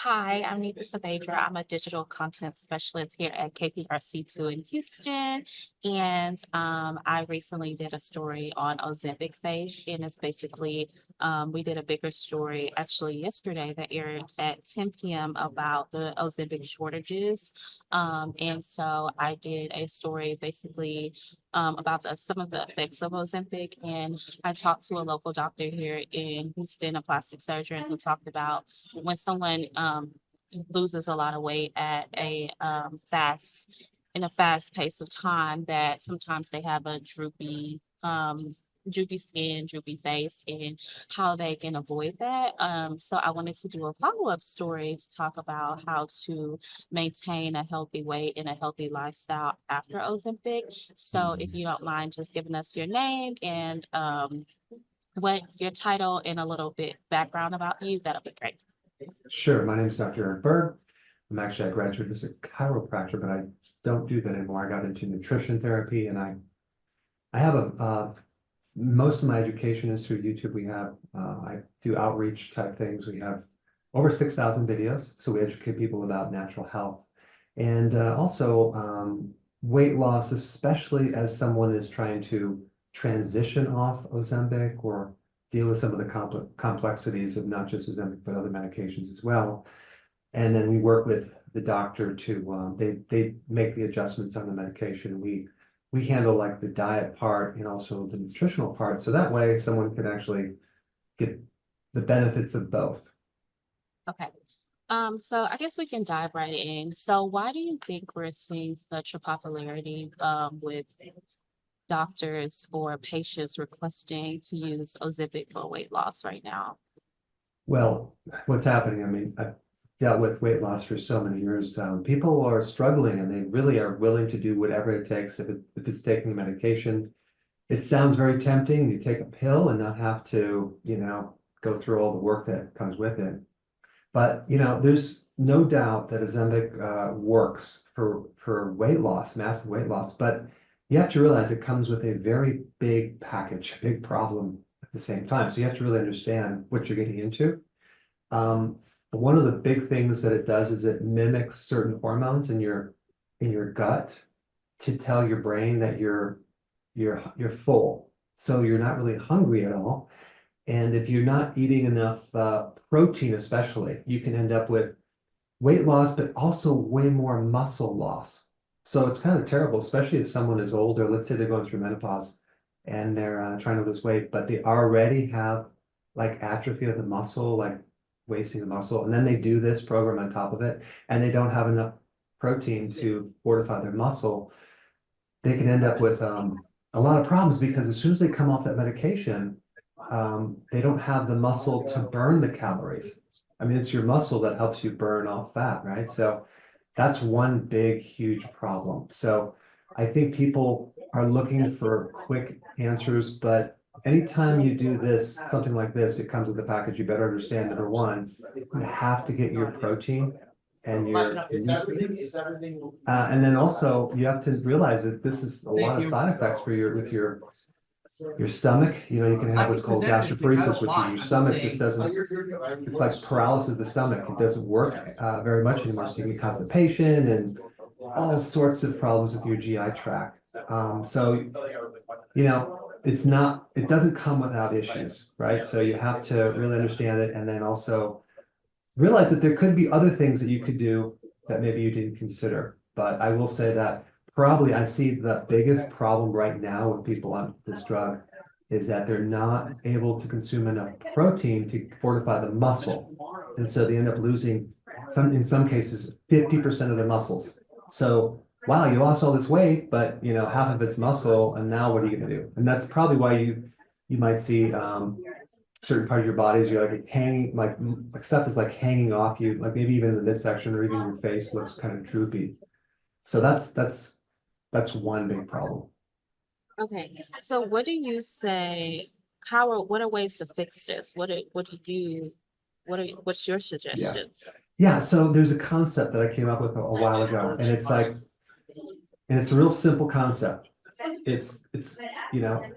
Hi, I'm Nita Saavedra. I'm a digital content specialist here at KPRC2 in Houston. And I recently did a story on Ozempic face, and it's basically we did a bigger story actually yesterday that aired at 10 p.m. about the Ozempic shortages. And so I did a story basically about some of the effects of Ozempic, and I talked to a local doctor here in Houston, a plastic surgeon, who talked about when someone loses a lot of weight at a in a fast pace of time, that sometimes they have a droopy skin, droopy face, and how they can avoid that. So I wanted to do a follow-up story to talk about how to maintain a healthy weight and a healthy lifestyle after Ozempic. So if you don't mind just giving us your name and what your title and a little bit background about you, that'll be great. Sure. My name is Dr. Eric Berg. I'm actually a graduate as a chiropractor, but I don't do that anymore. I got into nutrition therapy, and I have most of my education is through YouTube. I do outreach type things. We have over 6,000 videos, so we educate people about natural health and also weight loss, especially as someone is trying to transition off Ozempic or deal with some of the complexities of not just Ozempic, but other medications as well. And then we work with the doctor to, they make the adjustments on the medication. We handle like the diet part and also the nutritional part. So that way someone can actually get the benefits of both. Okay. So I guess we can dive right in. So why do you think we're seeing such a popularity with doctors or patients requesting to use Ozempic for weight loss right now? Well, what's happening? I mean, I've dealt with weight loss for so many years. People are struggling and they really are willing to do whatever it takes if it's taking medication. It sounds very tempting. You take a pill and not have to, go through all the work that comes with it. But, there's no doubt that Ozempic works for weight loss, massive weight loss. But you have to realize it comes with a very big package, big problem at the same time. So you have to really understand what you're getting into. One of the big things that it does is it mimics certain hormones in your gut to tell your brain that you're full. So you're not really hungry at all. And if you're not eating enough protein, especially, you can end up with weight loss, but also way more muscle loss. So it's kind of terrible, especially if someone is older. Let's say they're going through menopause and they're trying to lose weight, but they already have like atrophy of the muscle, like wasting the muscle. And then they do this program on top of it, and they don't have enough protein to fortify their muscle. They can end up with a lot of problems because as soon as they come off that medication, they don't have the muscle to burn the calories. I mean, it's your muscle that helps you burn off fat, right? So that's one big, huge problem. So I think people are looking for quick answers, but anytime you do this, something like this, it comes with a package. You better understand, number one, you have to get your protein and your nutrients. And then also you have to realize that this is a lot of side effects for your stomach. You can have what's called gastroparesis, which is your stomach just doesn't, it's like paralysis of the stomach. It doesn't work very much anymore. So you get constipation and all sorts of problems with your GI tract. It doesn't come without issues, right? So you have to really understand it, and then also realize that there could be other things that you could do that maybe you didn't consider. But I will say that probably I see the biggest problem right now with people on this drug is that they're not able to consume enough protein to fortify the muscle. And so they end up losing in some cases, 50% of their muscles. So, wow, you lost all this weight, but half of it's muscle, and now what are you going to do? And that's probably why you might see certain part of your bodies, you're like hanging, like stuff is like hanging off you, like maybe even in the midsection or even your face looks kind of droopy. So that's one big problem. Okay. So what do you say? What are ways to fix this? What's your Yeah. suggestions? Yeah. So there's a concept that I came up with a while ago, and it's a real simple concept. It's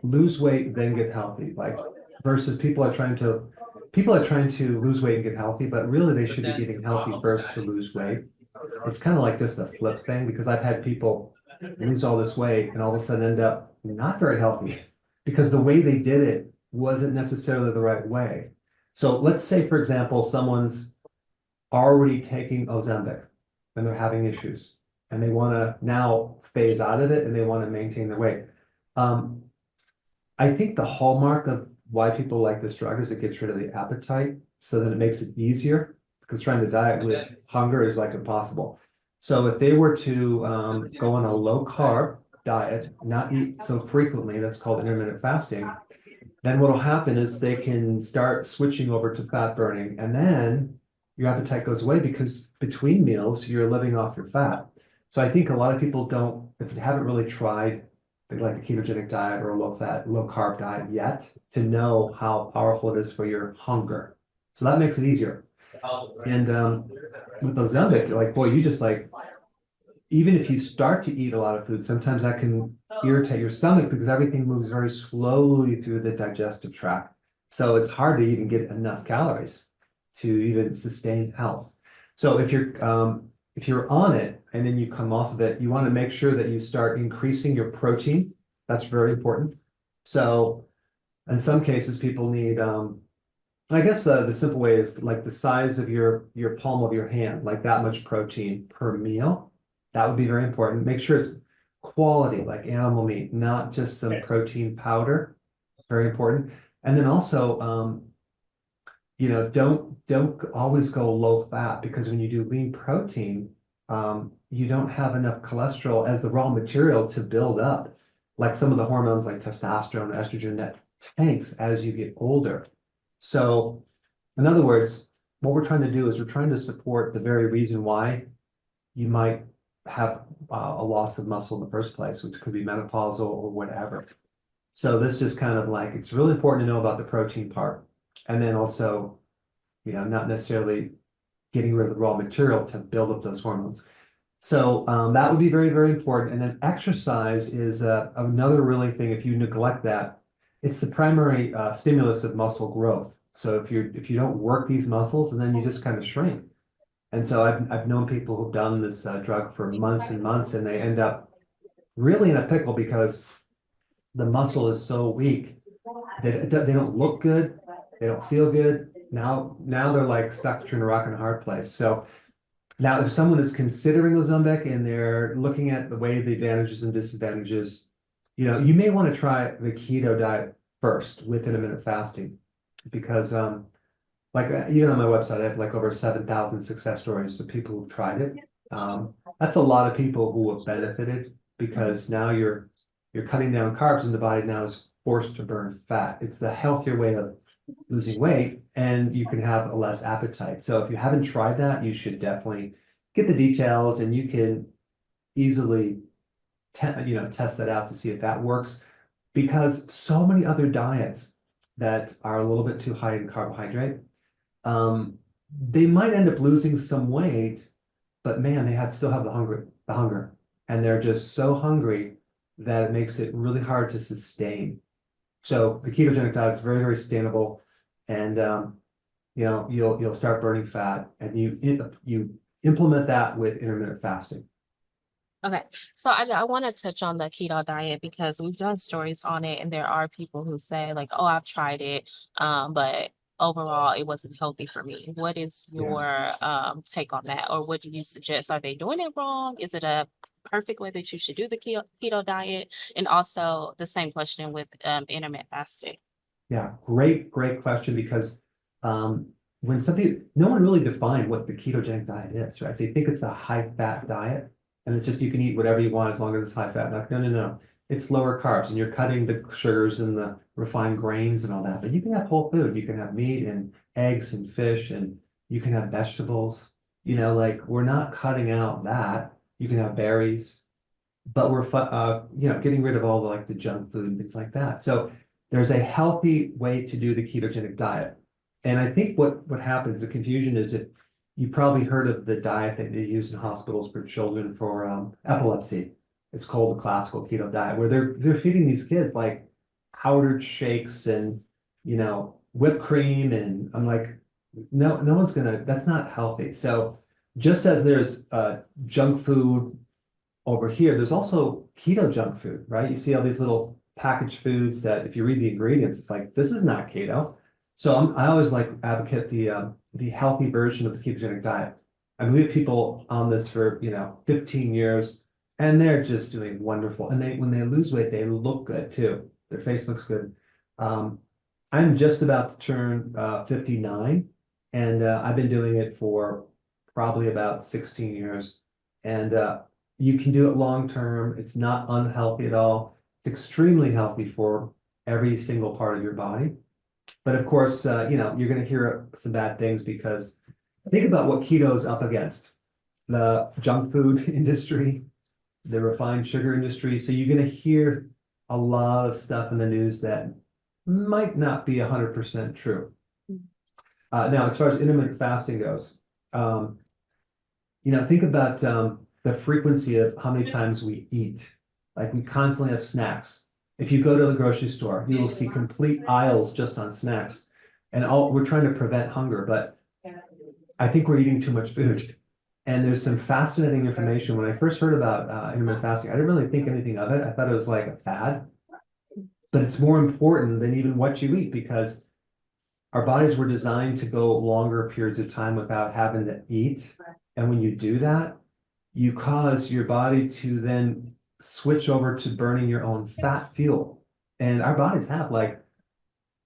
lose weight, then get healthy. Like versus people are trying to people are trying to lose weight and get healthy, but really they should be getting healthy first to lose weight. It's kind of like just a flip thing because I've had people lose all this weight and all of a sudden end up not very healthy because the way they did it wasn't necessarily the right way. So let's say, for example, someone's already taking Ozempic and they're having issues and they want to now phase out of it and they want to maintain their weight. Um, I think the hallmark of why people like this drug is it gets rid of the appetite so that it makes it easier because trying to diet with hunger is like impossible. So if they were to go on a low carb diet, not eat so frequently, that's called intermittent fasting, then what'll happen is they can start switching over to fat burning and then your appetite goes away because between meals you're living off your fat. So I think a lot of people don't, if they haven't really tried like the ketogenic diet or a low fat, low carb diet yet, to know how powerful it is for your hunger. So that makes it easier. And with Ozempic, you're like, boy, you just like, even if you start to eat a lot of food, sometimes that can irritate your stomach because everything moves very slowly through the digestive tract. So it's hard to even get enough calories to even sustain health. So if you're on it and then you come off of it, you want to make sure that you start increasing your protein. That's very important. So in some cases, people need I guess the simple way is like the size of your palm of your hand, like that much protein per meal. That would be very important. Make sure it's quality, like animal meat, not just some protein powder. Very important. And then also, don't always go low fat because when you do lean protein, you don't have enough cholesterol as the raw material to build up, like some of the hormones like testosterone, estrogen that tanks as you get older. So, in other words, what we're trying to do is we're trying to support the very reason why you might have a loss of muscle in the first place, which could be menopausal or whatever. So this just kind of like, it's really important to know about the protein part. And then also, not necessarily getting rid of the raw material to build up those hormones. So that would be very, very important. And then exercise is another really thing. If you neglect that, it's the primary stimulus of muscle growth. So if you don't work these muscles, and then you just kind of shrink. And so I've known people who've done this drug for months and months, and they end up really in a pickle because the muscle is so weak that they don't look good, they don't feel good. Now they're like stuck between a rock and a hard place. So now, if someone is considering Ozempic and they're looking at the way the advantages and disadvantages, you may want to try the keto diet first with intermittent fasting because, even on my website, I have like over 7,000 success stories of people who've tried it. That's a lot of people who have benefited because now you're cutting down carbs and the body now is forced to burn fat. It's the healthier way of losing weight and you can have a less appetite. So if you haven't tried that, you should definitely get the details and you can easily test that out to see if that works because so many other diets that are a little bit too high in carbohydrate, they might end up losing some weight, but man, still have the hunger, and they're just so hungry that it makes it really hard to sustain. So the ketogenic diet is very, very sustainable, and you'll start burning fat, and you implement that with intermittent fasting. Okay, so I want to touch on the keto diet because we've done stories on it, and there are people who say like, "Oh, I've tried it, but overall it wasn't healthy for me." What is Yeah. your take on that, or what do you suggest? Are they doing it wrong? Is it a perfect way that you should do the keto diet? And also the same question with intermittent fasting. Yeah, great question because when no one really defined what the ketogenic diet is, right? They think it's a high fat diet and it's just you can eat whatever you want as long as it's high fat. Like, no, no, no. It's lower carbs and you're cutting the sugars and the refined grains and all that. But you can have whole food. You can have meat and eggs and fish and you can have vegetables. Like we're not cutting out that. You can have berries, but we're getting rid of all the junk food and things like that. So there's a healthy way to do the ketogenic diet. And I think what happens, the confusion is that you probably heard of the diet that they use in hospitals for children for epilepsy. It's called the classical keto diet, where they're feeding these kids like powdered shakes and whipped cream, and I'm like, no one's gonna, that's not healthy. So just as there's junk food over here, there's also keto junk food, right? You see all these little packaged foods that if you read the ingredients, it's like, this is not keto. So I always like advocate the healthy version of the ketogenic diet. I mean, we have people on this for, 15 years, and they're just doing wonderful. And when they lose weight, they look good too. Their face looks good. Um, I'm just about to turn 59, and I've been doing it for probably about 16 years. And you can do it long term. It's not unhealthy at all. It's extremely healthy for every single part of your body. But of course, you're going to hear some bad things because think about what keto is up against: the junk food industry, the refined sugar industry. So you're going to hear a lot of stuff in the news that might not be 100% true. Now, as far as intermittent fasting goes, um, think about the frequency of how many times we eat. Like we constantly have snacks. If you go to the grocery store, you will see complete aisles just on snacks. And we're trying to prevent hunger, but I think we're eating too much food. And there's some fascinating information. When I first heard about intermittent fasting, I didn't really think anything of it. I thought it was like a fad, but it's more important than even what you eat because our bodies were designed to go longer periods of time without having to eat. And when you do that, you cause your body to then switch over to burning your own fat fuel. And our bodies have like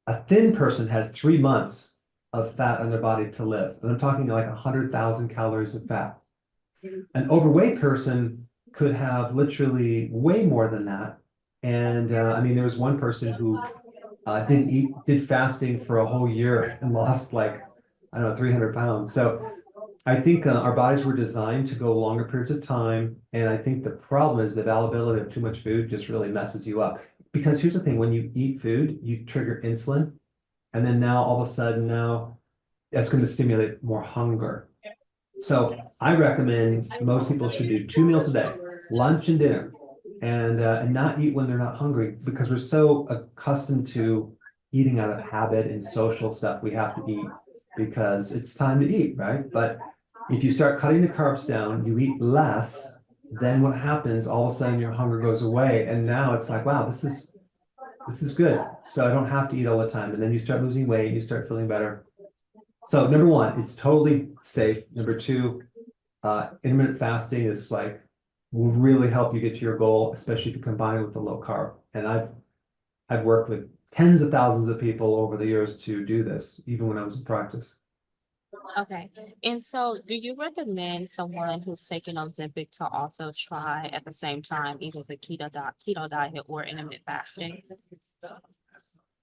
a thin person has 3 months of fat on their body to live. And I'm talking like 100,000 calories of fat. An overweight person could have literally way more than that. And I mean, there was one person who did fasting for a whole year and lost like, I don't know, 300 pounds. So I think our bodies were designed to go longer periods of time. And I think the problem is the availability of too much food just really messes you up. Because here's the thing, when you eat food, you trigger insulin. And then now all of a sudden now that's going to stimulate more hunger. So I recommend most people should do 2 meals a day, lunch and dinner, and not eat when they're not hungry because we're so accustomed to eating out of habit and social stuff. We have to eat because it's time to eat, right? But if you start cutting the carbs down, you eat less, then what happens? All of a sudden your hunger goes away, and now it's like, wow, this is good. So I don't have to eat all the time. And then you start losing weight, you start feeling better. So number one, it's totally safe. Number two, intermittent fasting is like will really help you get to your goal, especially if you combine it with the low carb. And I've worked with tens of thousands of people over the years to do this, even when I was in practice. Okay. And so do you recommend someone who's taking Ozempic to also try at the same time either the keto diet or intermittent fasting?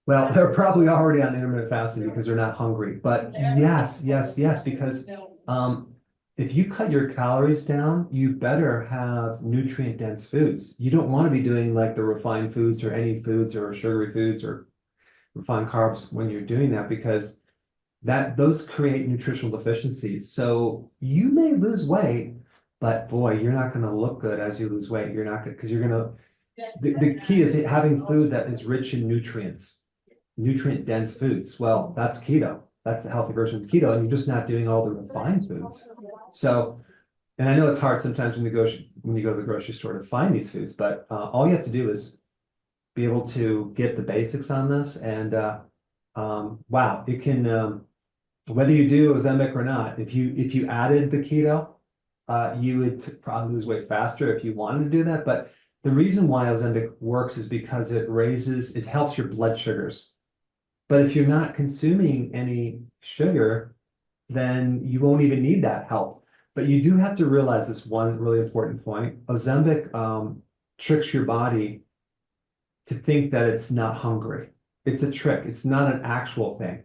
Well, they're probably already on intermittent fasting because they're not hungry. But yes, because if you cut your calories down, you better have nutrient dense foods. You don't want to be doing like the refined foods or any foods or sugary foods or refined carbs when you're doing that because those create nutritional deficiencies. So you may lose weight, but boy, you're not going to look good as you lose weight. You're not good because you're going to, the key is having food that is rich in nutrients, nutrient dense foods. Well, that's keto. That's the healthy version of keto. And you're just not doing all the refined foods. So, and I know it's hard sometimes when you go to the grocery store to find these foods, but all you have to do is be able to get the basics on this. And wow, it can, whether you do Ozempic or not, if you added the keto, you would probably lose weight faster if you wanted to do that. But the reason why Ozempic works is because it helps your blood sugars. But if you're not consuming any sugar, then you won't even need that help. But you do have to realize this one really important point. Ozempic tricks your body to think that it's not hungry. It's a trick. It's not an actual thing.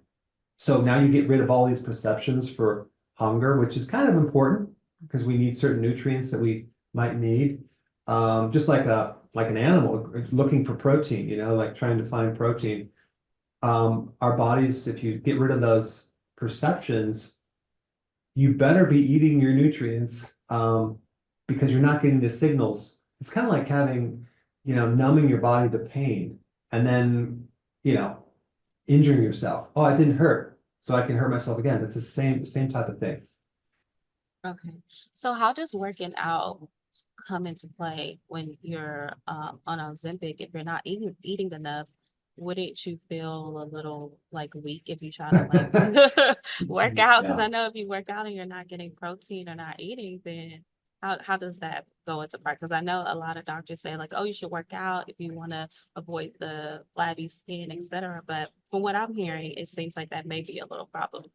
So now you get rid of all these perceptions for hunger, which is kind of important because we need certain nutrients that we might need. Just like an animal looking for protein, like trying to find protein. Our bodies, if you get rid of those perceptions, you better be eating your nutrients because you're not getting the signals. It's kind of like having, numbing your body to pain. And then, injuring yourself. Oh, I didn't hurt, so I can hurt myself again. It's the same type of thing. Okay. So how does working out come into play when you're on Ozempic? If you're not eating enough, wouldn't you feel a little like weak if you try to like work out? Because Yeah. I know if you work out and you're not getting protein or not eating, then how does that go into part? Because I know a lot of doctors say like, oh, you should work out if you want to avoid the flabby skin, etc. But from what I'm hearing, it seems like that may be a little problem.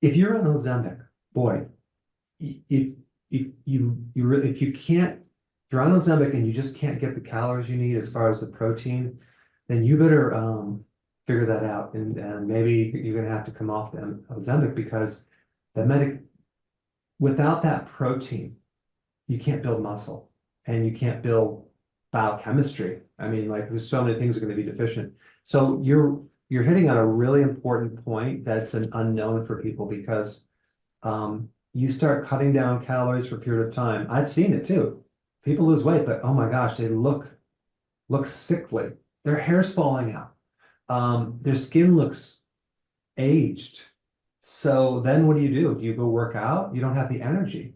If you're on Ozempic, boy, if if you can't, if you're on Ozempic and you just can't get the calories you need as far as the protein, then you better figure that out, and maybe you're gonna have to come off the Ozempic, because the medic without that protein, you can't build muscle and you can't build biochemistry. I mean, like there's so many things are going to be deficient. So you're hitting on a really important point that's an unknown for people, because you start cutting down calories for a period of time. I've seen it too. People lose weight, but oh my gosh, they look sickly. Their hair's falling out. Their skin looks aged. So then what do you do? Do you go work out? You don't have the energy.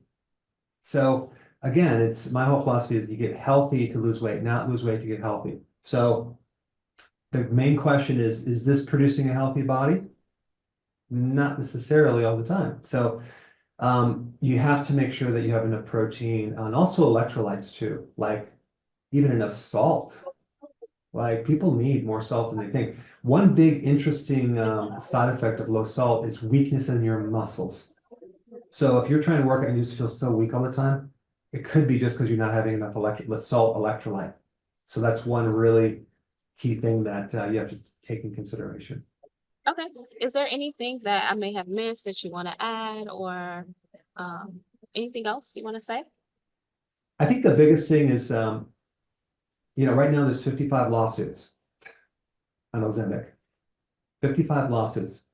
So again, it's my whole philosophy is you get healthy to lose weight, not lose weight to get healthy. So the main question is this producing a healthy body? Not necessarily all the time. So you have to make sure that you have enough protein and also electrolytes too, like even enough salt. Like people need more salt than they think. One big interesting side effect of low salt is weakness in your muscles. So if you're trying to work out and you just feel so weak all the time, it could be just because you're not having enough salt electrolyte. So that's one really key thing that you have to take in consideration. Okay. Is there anything that I may have missed that you want to add or anything else you want to say? I think the biggest thing is, right now there's 55 lawsuits on Ozempic, 55 lawsuits.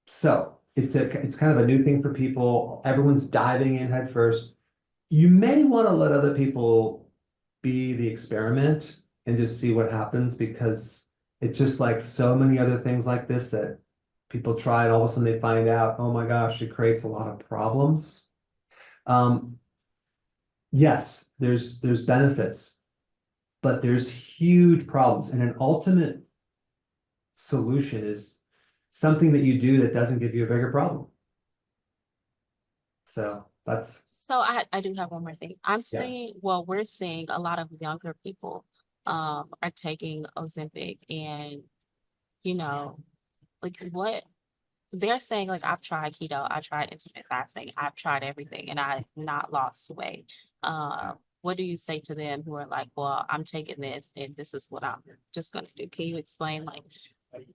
So it's kind of a new thing for people. Everyone's diving in head first. You may want to let other people be the experiment and just see what happens, because it's just like so many other things like this that people try and all of a sudden they find out, oh my gosh, it creates a lot of problems. Um, yes, there's benefits, but there's huge problems. And an ultimate solution is something that you do that doesn't give you a bigger problem. So that's, So I do have one more thing. I'm yeah. seeing, well, we're seeing a lot of younger people are taking Ozempic and, you know, like what they're saying, like I've tried keto, I tried intermittent fasting, I've tried everything and I've not lost weight. What do you say to them who are like, well, I'm taking this and this is what I'm just gonna do? Can you explain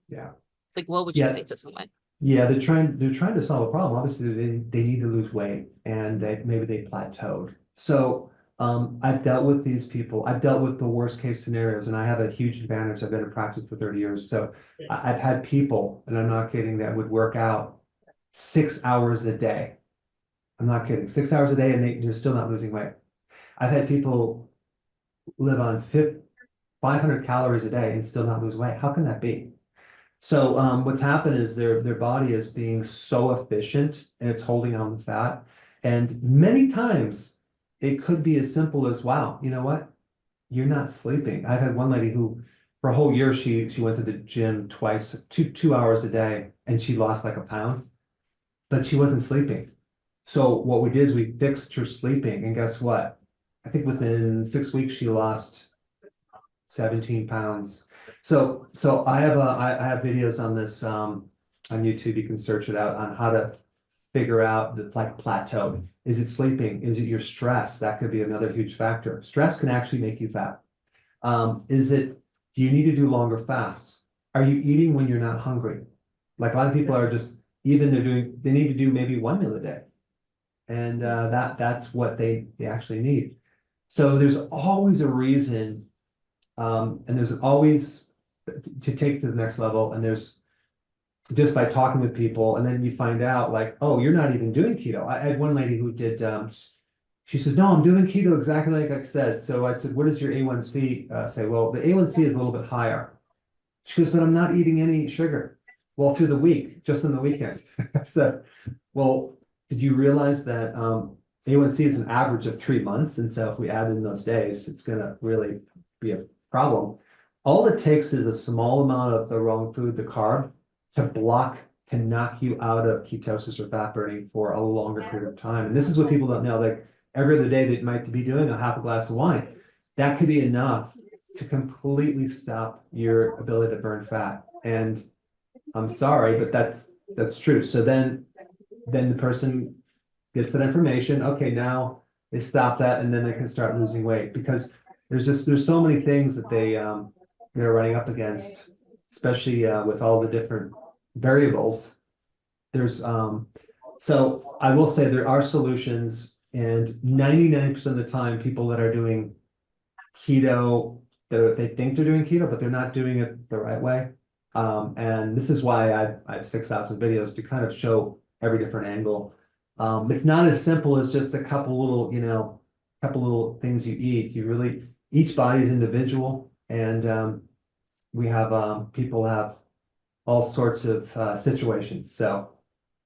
Yeah. like what would you Yeah. say to someone? Yeah, they're trying to solve a problem. Obviously, they need to lose weight, and maybe they plateaued. So I've dealt with these people. I've dealt with the worst case scenarios, and I have a huge advantage. I've been in practice for 30 years. So I've had people, and I'm not kidding, that would work out 6 hours a day. I'm not kidding, 6 hours a day, and they're still not losing weight. I've had people live on 500 calories a day and still not lose weight. How can that be? So what's happened is their body is being so efficient and it's holding on the fat. And many times it could be as simple as, wow, you know what? You're not sleeping. I've had one lady who for a whole year she went to the gym twice, 2 hours a day, and she lost like a pound, but she wasn't sleeping. So what we did is we fixed her sleeping, and guess what? I think within 6 weeks she lost 17 pounds. So I have videos on this on YouTube. You can search it out on how to figure out the like plateau. Is it sleeping? Is it your stress? That could be another huge factor. Stress can actually make you fat. Do you need to do longer fasts? Are you eating when you're not hungry? Like a lot of people are just even they need to do maybe one meal a day. And that's what they actually need. So there's always a reason, and there's always to take to the next level. And there's just by talking with people, and then you find out like, oh, you're not even doing keto. I had one lady who did. She says, no, I'm doing keto exactly like it says. So I said, what does your A1C say? Well, the A1C is a little bit higher. She goes, but I'm not eating any sugar. Well, through the week, just on the weekends. So, well, did you realize that A1C is an average of 3 months? And so if we add in those days, it's gonna really be a problem. All it takes is a small amount of the wrong food, the carb, to knock you out of ketosis or fat burning for a longer period of time. And this is what people don't know. Like every other day, they might be doing a half a glass of wine. That could be enough to completely stop your ability to burn fat. And I'm sorry, but that's true. So then the person gets that information. Okay, now they stop that, and then they can start losing weight because there's so many things that they're running up against, especially with all the different variables. There's so I will say there are solutions, and 99% of the time, people that are doing keto, they think they're doing keto, but they're not doing it the right way. And this is why I have 6,000 videos to kind of show every different angle. It's not as simple as just a couple little, couple little things you eat. You really, each body is individual, and we have people have all sorts of situations. So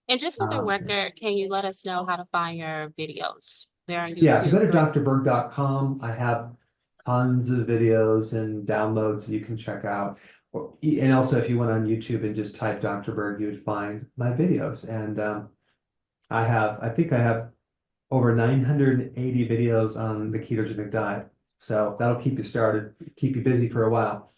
And just for the um, record, can you let us know how to find your videos? They're on yeah, if you YouTube, go to correct? drberg.com, I have tons of videos and downloads you can check out. And also, if you went on YouTube and just type Dr. Berg, you would find my videos. And I think I have over 980 videos on the ketogenic diet. So that'll keep you started, keep you busy for a while.